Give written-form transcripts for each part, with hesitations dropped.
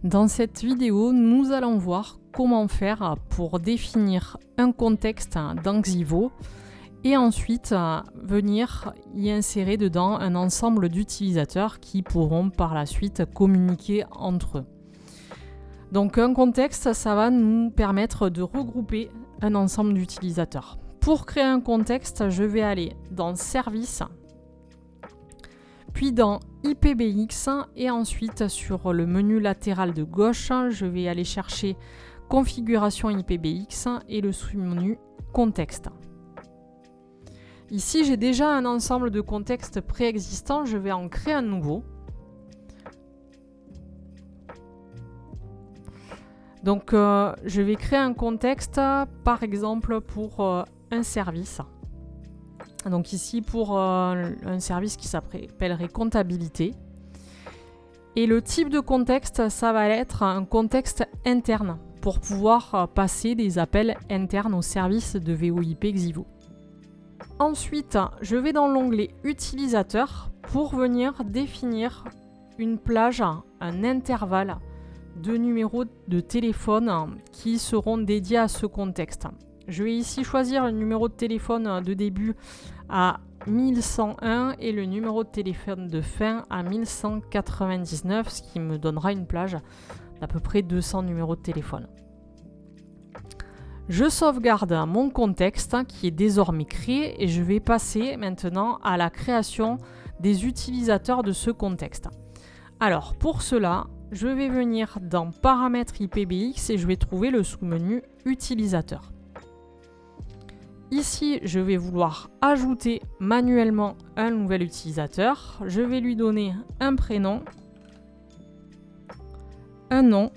Dans cette vidéo, nous allons voir comment faire pour définir un contexte dans Xivo et ensuite venir y insérer dedans un ensemble d'utilisateurs qui pourront par la suite communiquer entre eux. Donc un contexte, ça va nous permettre de regrouper un ensemble d'utilisateurs. Pour créer un contexte, je vais aller dans Services, puis dans IPBX et ensuite sur le menu latéral de gauche, je vais aller chercher Configuration IPBX et le sous-menu Contexte. Ici, j'ai déjà un ensemble de contextes préexistants, je vais en créer un nouveau. Donc, je vais créer un contexte, par exemple, pour un service. Donc ici, pour un service qui s'appellerait comptabilité. Et le type de contexte, ça va être un contexte interne pour pouvoir passer des appels internes au service de VoIP Xivo. Ensuite, je vais dans l'onglet Utilisateur pour venir définir une plage, un intervalle de numéros de téléphone qui seront dédiés à ce contexte. Je vais ici choisir le numéro de téléphone de début à 1101 et le numéro de téléphone de fin à 1199, ce qui me donnera une plage d'à peu près 200 numéros de téléphone. Je sauvegarde mon contexte qui est désormais créé et je vais passer maintenant à la création des utilisateurs de ce contexte. Alors pour cela, je vais venir dans Paramètres IPBX et je vais trouver le sous-menu Utilisateur. Ici, je vais vouloir ajouter manuellement un nouvel utilisateur. Je vais lui donner un prénom, un nom.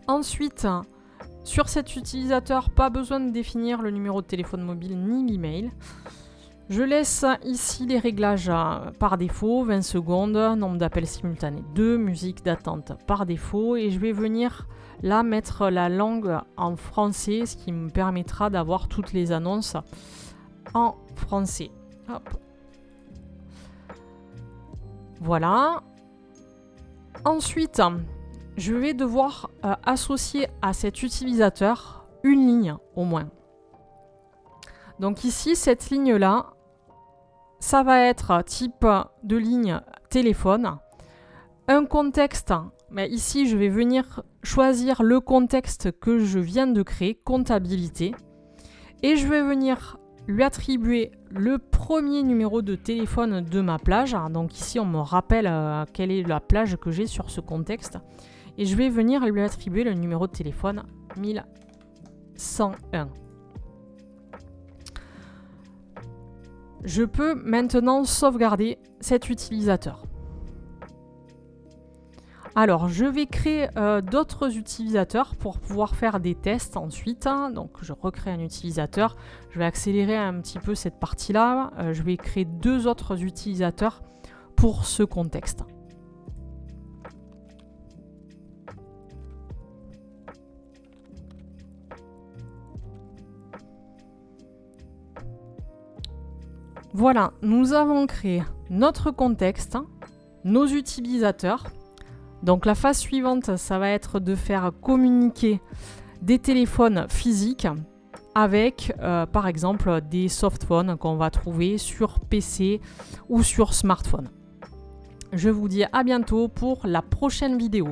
Ensuite, sur cet utilisateur, pas besoin de définir le numéro de téléphone mobile ni l'email. Je laisse ici les réglages par défaut, 20 secondes, nombre d'appels simultanés 2, musique d'attente par défaut et je vais venir là mettre la langue en français, ce qui me permettra d'avoir toutes les annonces en français. Hop. Voilà. Ensuite, je vais devoir associer à cet utilisateur une ligne au moins. Donc ici, cette ligne-là, ça va être type de ligne téléphone. Un contexte, mais ici je vais venir choisir le contexte que je viens de créer, comptabilité. Et je vais venir lui attribuer le premier numéro de téléphone de ma plage. Donc ici on me rappelle quelle est la plage que j'ai sur ce contexte. Et je vais venir lui attribuer le numéro de téléphone 1101. Je peux maintenant sauvegarder cet utilisateur. Alors, je vais créer d'autres utilisateurs pour pouvoir faire des tests ensuite. Donc, je recrée un utilisateur. Je vais accélérer un petit peu cette partie-là. Je vais créer 2 autres utilisateurs pour ce contexte. Voilà, nous avons créé notre contexte, nos utilisateurs. Donc la phase suivante, ça va être de faire communiquer des téléphones physiques avec, par exemple, des softphones qu'on va trouver sur PC ou sur smartphone. Je vous dis à bientôt pour la prochaine vidéo.